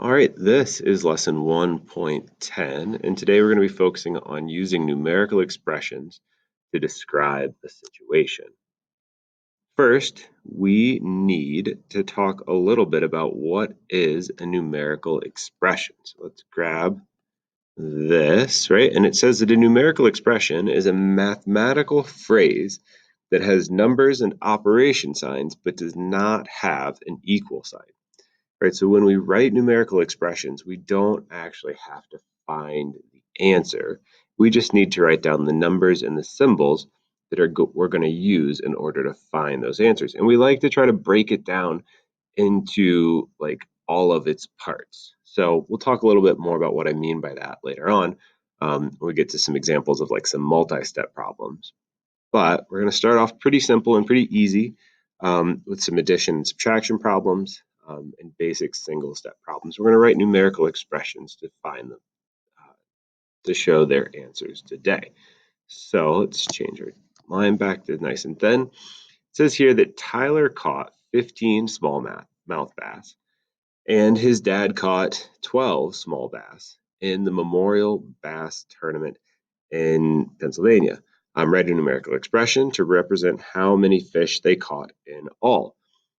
All right, this is lesson 1.10, and today we're going to be focusing on using numerical expressions to describe a situation. First, we need to talk a little bit about what is a numerical expression. So let's grab this, right? And it says that a numerical expression is a mathematical phrase that has numbers and operation signs but does not have an equal sign. Right, so when we write numerical expressions, we don't actually have to find the answer. We just need to write down the numbers and the symbols that we're going to use in order to find those answers. And we like to try to break it down into like all of its parts. So we'll talk a little bit more about what I mean by that later on when we get to some examples of like some multi-step problems. But we're going to start off pretty simple and pretty easy with some addition and subtraction problems and basic single-step problems. We're going to write numerical expressions to find them, to show their answers today. So let's change our line back to nice and thin. It says here that Tyler caught 15 smallmouth bass and his dad caught 12 small bass in the Memorial Bass Tournament in Pennsylvania. I'm writing a numerical expression to represent how many fish they caught in all.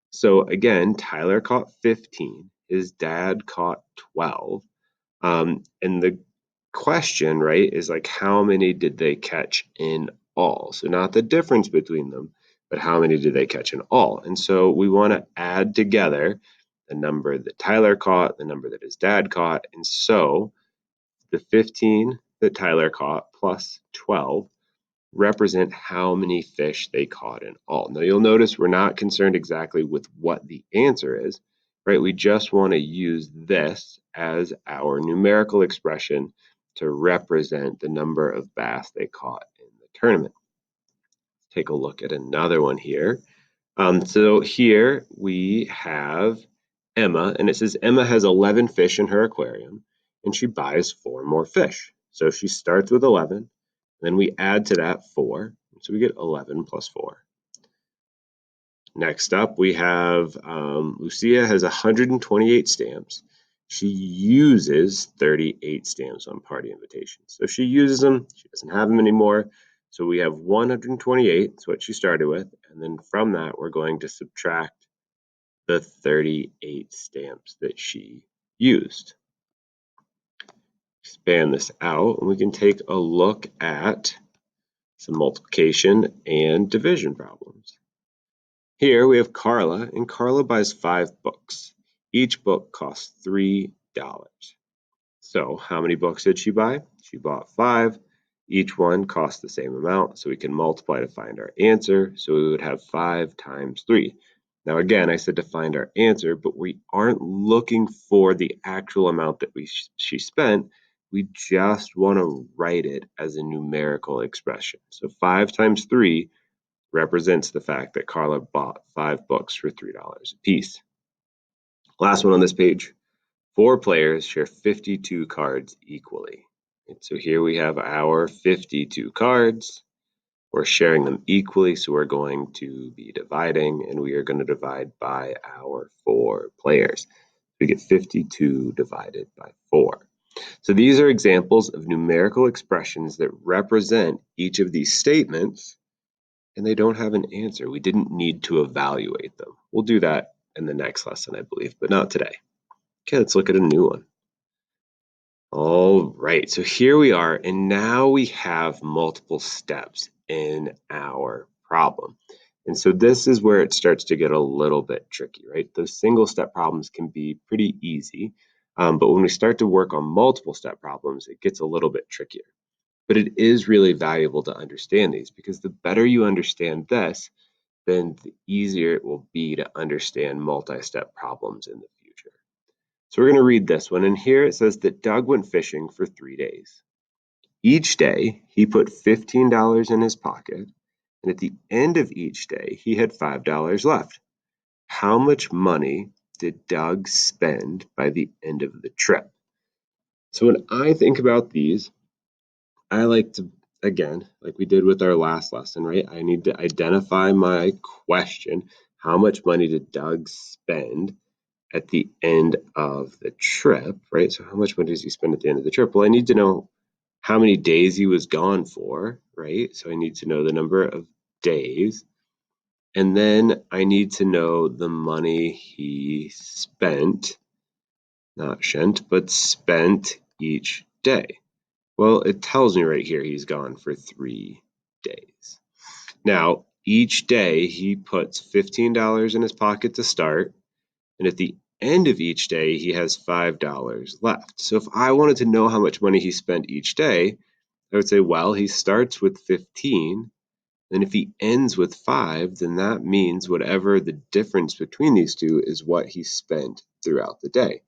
So again, Tyler caught 15, his dad caught 12. And the question, right, is like how many did they catch in all? So not the difference between them, but how many did they catch in all? And so we want to add together the number that Tyler caught, the number that his dad caught. And so the 15 that Tyler caught plus 12 represent how many fish they caught in all. Now you'll notice we're not concerned exactly with what the answer is, right? We just want to use this as our numerical expression to represent the number of bass they caught in the tournament. Let's take a look at another one here. So here we have Emma, and it says Emma has 11 fish in her aquarium, and she buys 4 more fish. So she starts with 11, then we add to that 4, so we get 11 plus 4. Next up, we have Lucia has 128 stamps. She uses 38 stamps on party invitations. So she uses them, she doesn't have them anymore. So we have 128, that's what she started with, and then from that, we're going to subtract the 38 stamps that she used. Expand this out, and we can take a look at some multiplication and division problems. Here we have Carla, and Carla buys 5 books. Each book costs $3. So how many books did she buy? She bought 5. Each one costs the same amount, so we can multiply to find our answer. So we would have 5 times 3. Now again, I said to find our answer, but we aren't looking for the actual amount that she spent. We just want to write it as a numerical expression. So 5 times 3 represents the fact that Carla bought 5 books for $3 a piece. Last one on this page. 4 players share 52 cards equally. And so here we have our 52 cards. We're sharing them equally, so we're going to be dividing, and we are going to divide by our 4 players. We get 52 divided by 4. So these are examples of numerical expressions that represent each of these statements, and they don't have an answer. We didn't need to evaluate them. We'll do that in the next lesson, I believe, but not today. Okay, let's look at a new one. All right, so here we are, and now we have multiple steps in our problem. And so this is where it starts to get a little bit tricky, right? Those single step problems can be pretty easy, but when we start to work on multiple step problems, it gets a little bit trickier. But it is really valuable to understand these, because the better you understand this, then the easier it will be to understand multi-step problems in the future. So we're going to read this one, and here it says that Doug went fishing for 3 days. Each day, he put $15 in his pocket, and at the end of each day, he had $5 left. How much money did Doug spend by the end of the trip? So when I think about these, I like to, again, like we did with our last lesson, right? I need to identify my question. How much money did Doug spend at the end of the trip, right? So how much money does he spend at the end of the trip? Well, I need to know how many days he was gone for, right? So I need to know the number of days. And then I need to know the money he spent, not shent, but spent each day. Well, it tells me right here he's gone for 3 days. Now, each day he puts $15 in his pocket to start, and at the end of each day he has $5 left. So if I wanted to know how much money he spent each day, I would say, well, he starts with 15, and if he ends with 5, then that means whatever the difference between these two is what he spent throughout the day.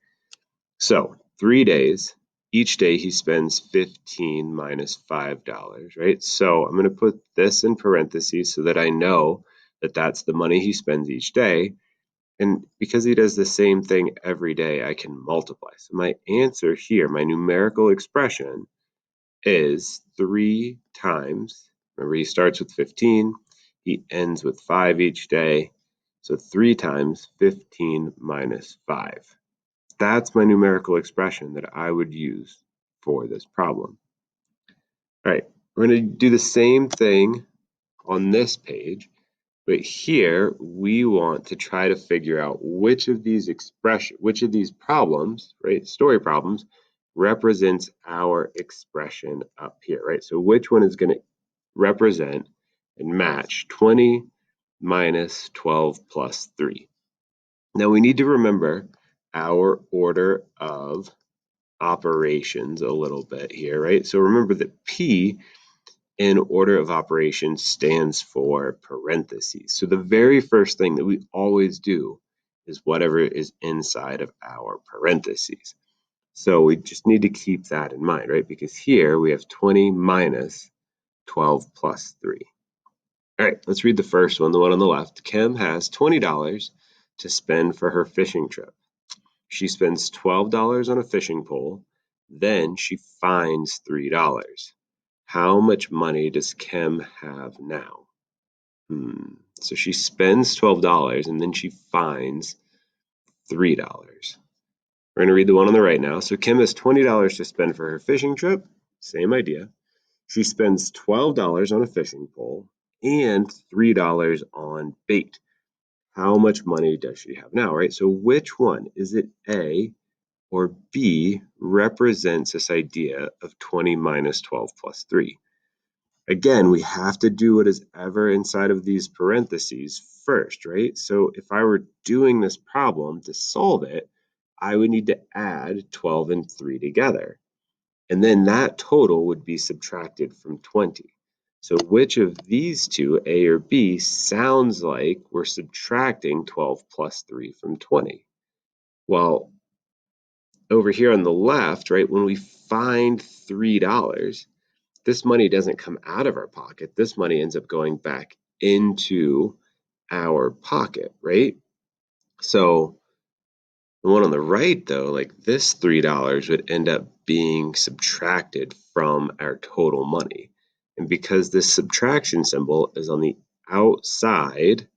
So 3 days, each day he spends 15 minus $5, right? So I'm going to put this in parentheses so that I know that that's the money he spends each day. And because he does the same thing every day, I can multiply. So my answer here, my numerical expression, is 3 times, remember he starts with 15, he ends with 5 each day. So 3 times 15 minus 5. That's my numerical expression that I would use for this problem. All right, we're going to do the same thing on this page, but here we want to try to figure out which of these problems, right, story problems, represents our expression up here, right? So which one is going to represent and match 20 minus 12 plus 3? Now we need to remember our order of operations a little bit here, right? So remember that P in order of operations stands for parentheses. So the very first thing that we always do is whatever is inside of our parentheses. So we just need to keep that in mind, right? Because here we have 20 minus 12 plus 3. All right, let's read the first one, the one on the left. Kim has $20 to spend for her fishing trip. She spends $12 on a fishing pole, then she finds $3. How much money does Kim have now? So she spends $12 and then she finds $3. We're going to read the one on the right now. So Kim has $20 to spend for her fishing trip. Same idea. She spends $12 on a fishing pole and $3 on bait. How much money does she have now, right? So which one? Is it A or B represents this idea of 20 minus 12 plus 3? Again, we have to do what is ever inside of these parentheses first, right? So if I were doing this problem to solve it, I would need to add 12 and 3 together. And then that total would be subtracted from 20. So which of these two, A or B, sounds like we're subtracting 12 plus 3 from 20? Well, over here on the left, right, when we find $3, this money doesn't come out of our pocket. This money ends up going back into our pocket, right? So the one on the right, though, like this $3 would end up being subtracted from our total money. And because this subtraction symbol is on the outside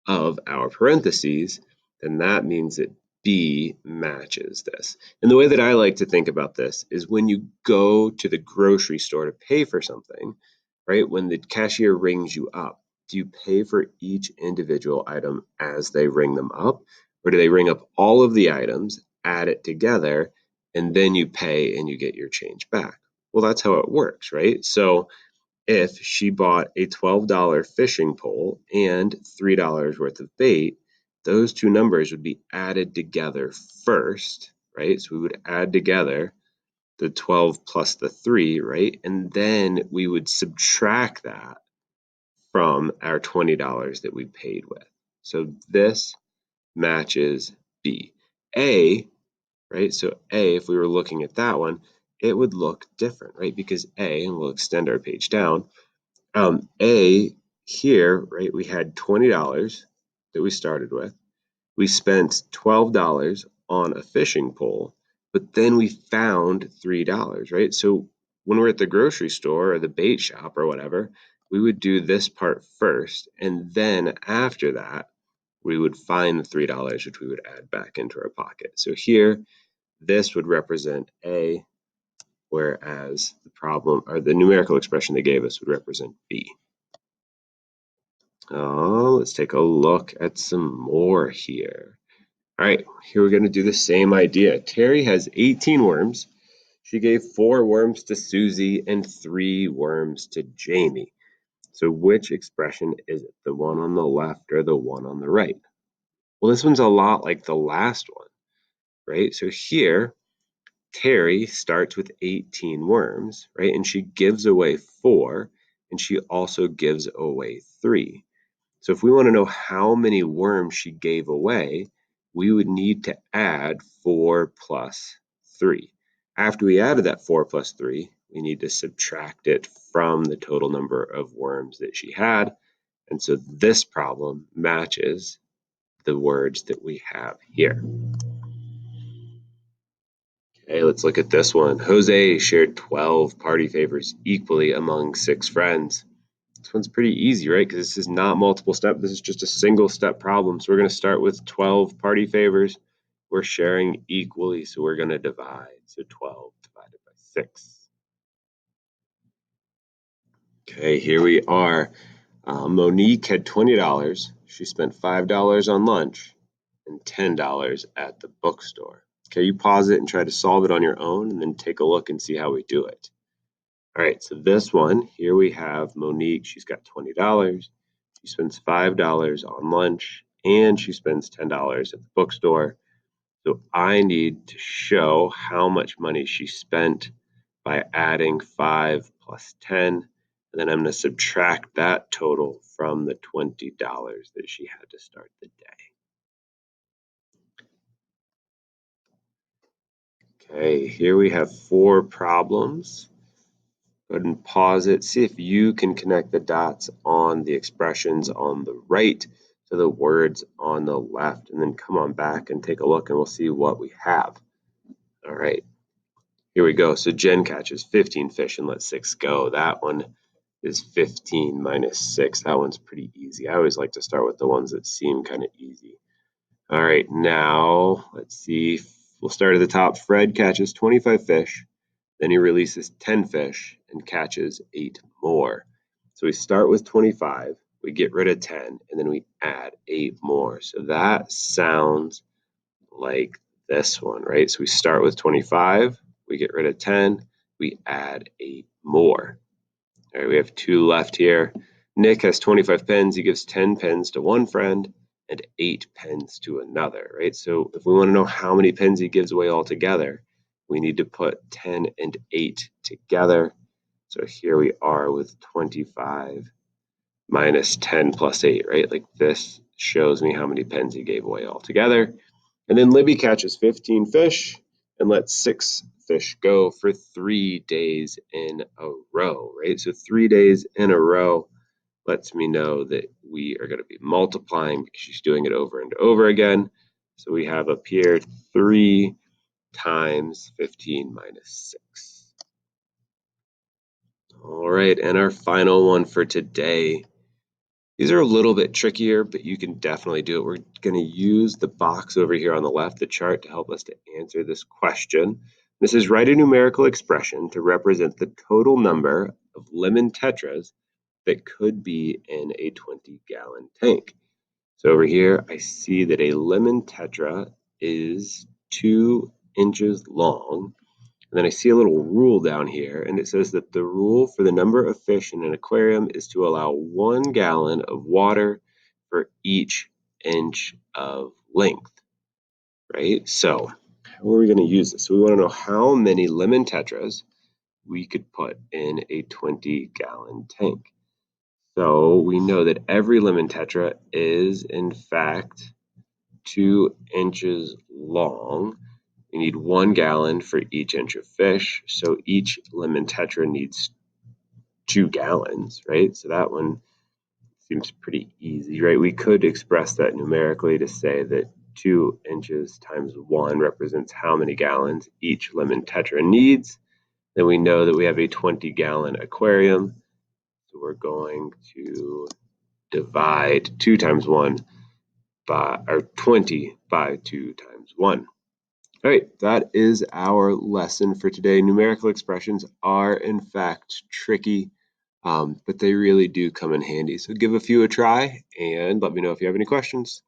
of our parentheses, then that means that B matches this. And the way that I like to think about this is when you go to the grocery store to pay for something, right? When the cashier rings you up, do you pay for each individual item as they ring them up? Or do they ring up all of the items, add it together, and then you pay and you get your change back? Well, that's how it works, right? So if she bought a $12 fishing pole and $3 worth of bait, those two numbers would be added together first, right? So we would add together the 12 plus the 3, right? And then we would subtract that from our $20 that we paid with. So this matches B. A, right? So A, if we were looking at that one, it would look different, right? Because A, and we'll extend our page down, A here, right, we had $20 that we started with. We spent $12 on a fishing pole, but then we found $3, right? So when we're at the grocery store or the bait shop or whatever, we would do this part first, and then after that, we would find the $3, which we would add back into our pocket. So here, this would represent A, whereas the problem, or the numerical expression they gave us, would represent B. Let's take a look at some more here. All right, here we're going to do the same idea. Terry has 18 worms. She gave 4 worms to Susie and 3 worms to Jamie. So which expression is it? The one on the left or the one on the right? Well, this one's a lot like the last one, right? So here, Terry starts with 18 worms, right? And she gives away 4, and she also gives away 3. So if we want to know how many worms she gave away, we would need to add 4 plus 3. After we added that 4 plus 3, we need to subtract it from the total number of worms that she had. And so this problem matches the words that we have here. Okay, let's look at this one. Jose shared 12 party favors equally among 6 friends. This one's pretty easy, right? Because this is not multiple step. This is just a single step problem. So we're going to start with 12 party favors. We're sharing equally, so we're going to divide. So 12 divided by 6. Okay, here we are. Monique had $20. She spent $5 on lunch and $10 at the bookstore. Okay, you pause it and try to solve it on your own, and then take a look and see how we do it. All right, so this one, here we have Monique. She's got $20. She spends $5 on lunch, and she spends $10 at the bookstore. So I need to show how much money she spent by adding 5 plus 10. And then I'm going to subtract that total from the $20 that she had to start the day. Okay, here we have 4 problems. Go ahead and pause it. See if you can connect the dots on the expressions on the right to the words on the left. And then come on back and take a look, and we'll see what we have. All right, here we go. So Jen catches 15 fish and lets 6 go. That one is 15 minus 6. That one's pretty easy. I always like to start with the ones that seem kind of easy. All right, now let's see. We'll start at the top. Fred catches 25 fish. Then he releases 10 fish and catches 8 more. So we start with 25, we get rid of 10, and then we add 8 more. So that sounds like this one, right? So we start with 25, we get rid of 10, we add 8 more. All right, we have 2 left here. Nick has 25 pens. He gives 10 pens to one friend and 8 pens to another, right? So if we want to know how many pens he gives away altogether, we need to put 10 and 8 together. So here we are with 25 minus 10 plus 8, right? Like this shows me how many pens he gave away altogether. And then Libby catches 15 fish and lets 6 fish go for 3 days in a row, right? So 3 days in a row lets me know that we are going to be multiplying because she's doing it over and over again. So we have up here 3 times 15 minus 6. All right, and our final one for today. These are a little bit trickier, but you can definitely do it. We're going to use the box over here on the left, the chart, to help us to answer this question. This is write a numerical expression to represent the total number of lemon tetras that could be in a 20-gallon tank. So over here, I see that a lemon tetra is 2 inches long. And then I see a little rule down here, and it says that the rule for the number of fish in an aquarium is to allow 1 gallon of water for each inch of length, right? So how are we going to use this? So we want to know how many lemon tetras we could put in a 20-gallon tank. So we know that every lemon tetra is, in fact, 2 inches long. We need 1 gallon for each inch of fish. So each lemon tetra needs 2 gallons, right? So that one seems pretty easy, right? We could express that numerically to say that 2 inches times 1 represents how many gallons each lemon tetra needs. Then we know that we have a 20-gallon aquarium. So we're going to divide 2 times 1 20 by 2 times 1. All right, that is our lesson for today. Numerical expressions are, in fact, tricky, but they really do come in handy. So give a few a try and let me know if you have any questions.